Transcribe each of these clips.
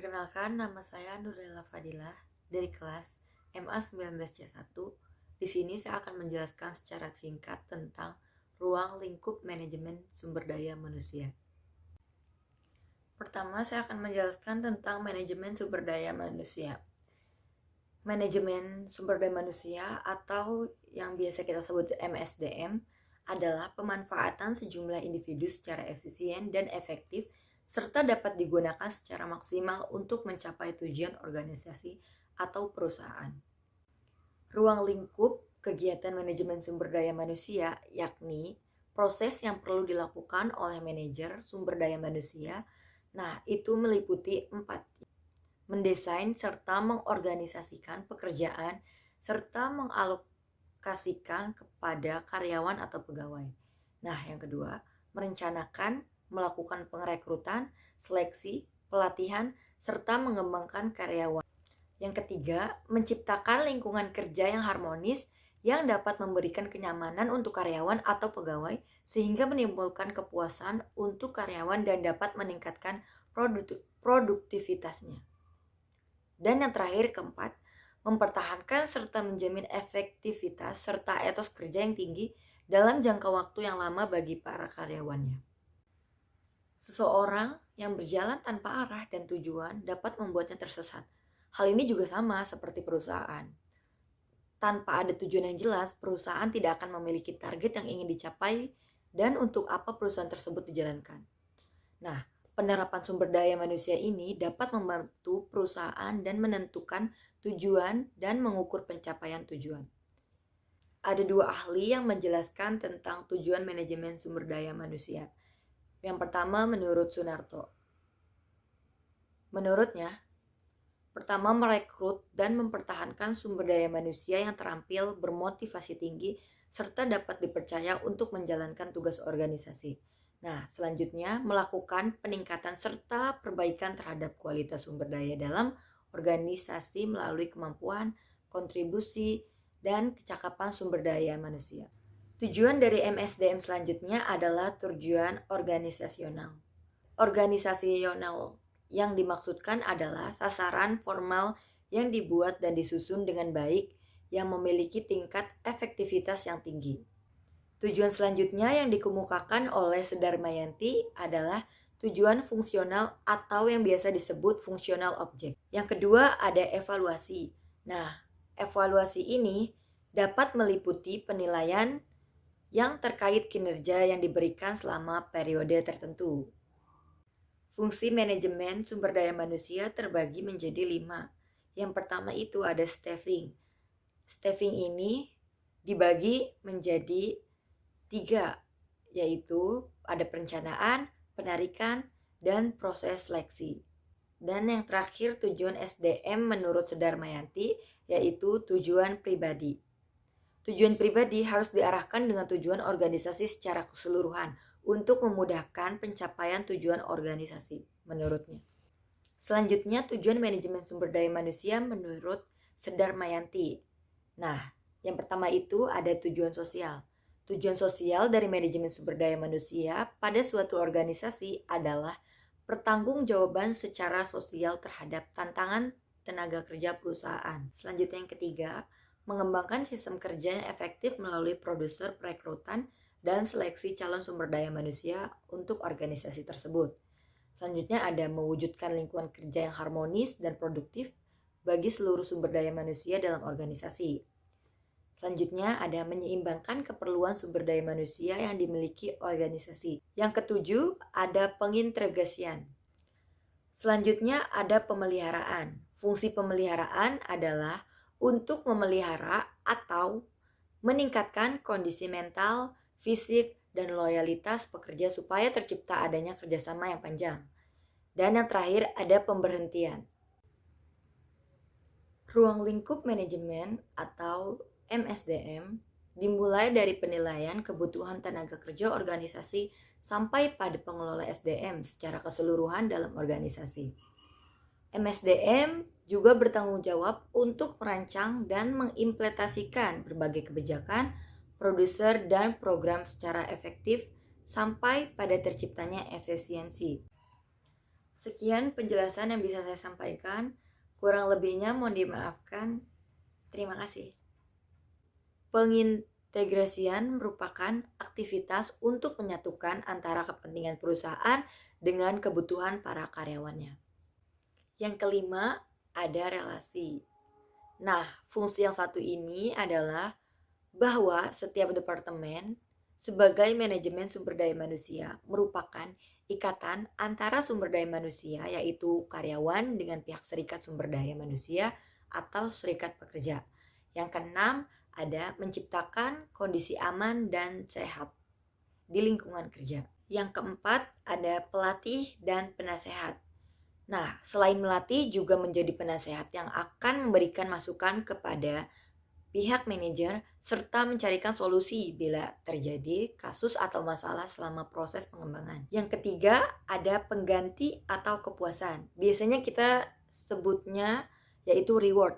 Perkenalkan, nama saya Nurlela Fadilah dari kelas MA19C1. Di sini saya akan menjelaskan secara singkat tentang ruang lingkup manajemen sumber daya manusia. Pertama, saya akan menjelaskan tentang manajemen sumber daya manusia. Manajemen sumber daya manusia atau yang biasa kita sebut MSDM adalah pemanfaatan sejumlah individu secara efisien dan efektif serta dapat digunakan secara maksimal untuk mencapai tujuan organisasi atau perusahaan. Ruang lingkup kegiatan manajemen sumber daya manusia yakni proses yang perlu dilakukan oleh manajer sumber daya manusia. Nah, itu meliputi 4. Mendesain serta mengorganisasikan pekerjaan serta mengalokasikan kepada karyawan atau pegawai. Nah, yang kedua, merencanakan, melakukan pengrekrutan, seleksi, pelatihan, serta mengembangkan karyawan. Yang ketiga, menciptakan lingkungan kerja yang harmonis yang dapat memberikan kenyamanan untuk karyawan atau pegawai sehingga menimbulkan kepuasan untuk karyawan dan dapat meningkatkan produktivitasnya. Dan yang terakhir, keempat, mempertahankan serta menjamin efektivitas serta etos kerja yang tinggi dalam jangka waktu yang lama bagi para karyawannya. Seseorang yang berjalan tanpa arah dan tujuan dapat membuatnya tersesat. Hal ini juga sama seperti perusahaan. Tanpa ada tujuan yang jelas, perusahaan tidak akan memiliki target yang ingin dicapai dan untuk apa perusahaan tersebut dijalankan. Nah, penerapan sumber daya manusia ini dapat membantu perusahaan dan menentukan tujuan dan mengukur pencapaian tujuan. Ada 2 ahli yang menjelaskan tentang tujuan manajemen sumber daya manusia. Yang pertama menurut Sunarto. Menurutnya, pertama merekrut dan mempertahankan sumber daya manusia yang terampil, bermotivasi tinggi, serta dapat dipercaya untuk menjalankan tugas organisasi. Nah, selanjutnya melakukan peningkatan serta perbaikan terhadap kualitas sumber daya dalam organisasi melalui kemampuan, kontribusi, dan kecakapan sumber daya manusia. Tujuan dari MSDM selanjutnya adalah tujuan organisasional. Organisasional yang dimaksudkan adalah sasaran formal yang dibuat dan disusun dengan baik yang memiliki tingkat efektivitas yang tinggi. Tujuan selanjutnya yang dikemukakan oleh Sedarmayanti adalah tujuan fungsional atau yang biasa disebut fungsional objek. Yang kedua ada evaluasi. Nah, evaluasi ini dapat meliputi penilaian yang terkait kinerja yang diberikan selama periode tertentu. Fungsi manajemen sumber daya manusia terbagi menjadi 5. Yang pertama itu ada staffing. Staffing ini dibagi menjadi 3, yaitu ada perencanaan, penarikan, dan proses seleksi. Dan yang terakhir tujuan SDM menurut Sedarmayanti yaitu tujuan pribadi. Tujuan pribadi harus diarahkan dengan tujuan organisasi secara keseluruhan untuk memudahkan pencapaian tujuan organisasi menurutnya. Selanjutnya tujuan manajemen sumber daya manusia menurut Sedarmayanti. Nah, yang pertama itu ada tujuan sosial. Tujuan sosial dari manajemen sumber daya manusia pada suatu organisasi adalah pertanggungjawaban secara sosial terhadap tantangan tenaga kerja perusahaan. Selanjutnya yang ketiga, mengembangkan sistem kerja yang efektif melalui produser perekrutan dan seleksi calon sumber daya manusia untuk organisasi tersebut. Selanjutnya ada mewujudkan lingkungan kerja yang harmonis dan produktif bagi seluruh sumber daya manusia dalam organisasi. Selanjutnya ada menyeimbangkan keperluan sumber daya manusia yang dimiliki organisasi. Yang ketujuh ada pengintegrasian. Selanjutnya ada pemeliharaan. Fungsi pemeliharaan adalah untuk memelihara atau meningkatkan kondisi mental, fisik, dan loyalitas pekerja supaya tercipta adanya kerjasama yang panjang. Dan yang terakhir ada pemberhentian. Ruang lingkup manajemen atau MSDM dimulai dari penilaian kebutuhan tenaga kerja organisasi sampai pada pengelola SDM secara keseluruhan dalam organisasi. MSDM juga bertanggung jawab untuk merancang dan mengimplementasikan berbagai kebijakan, produser, dan program secara efektif sampai pada terciptanya efisiensi. Sekian penjelasan yang bisa saya sampaikan. Kurang lebihnya mohon dimaafkan. Terima kasih. Pengintegrasian merupakan aktivitas untuk menyatukan antara kepentingan perusahaan dengan kebutuhan para karyawannya. Yang kelima, ada relasi. Nah, fungsi yang satu ini adalah bahwa setiap departemen sebagai manajemen sumber daya manusia merupakan ikatan antara sumber daya manusia, yaitu karyawan, dengan pihak serikat sumber daya manusia atau serikat pekerja. Yang keenam, ada menciptakan kondisi aman dan sehat di lingkungan kerja. Yang keempat, ada pelatih dan penasehat. Nah, selain melatih juga menjadi penasehat yang akan memberikan masukan kepada pihak manajer serta mencarikan solusi bila terjadi kasus atau masalah selama proses pengembangan. Yang ketiga, ada pengganti atau kepuasan. Biasanya kita sebutnya yaitu reward.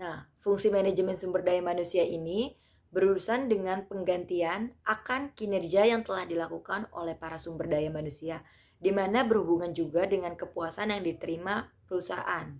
Nah, fungsi manajemen sumber daya manusia ini berurusan dengan penggantian akan kinerja yang telah dilakukan oleh para sumber daya manusia, di mana berhubungan juga dengan kepuasan yang diterima perusahaan.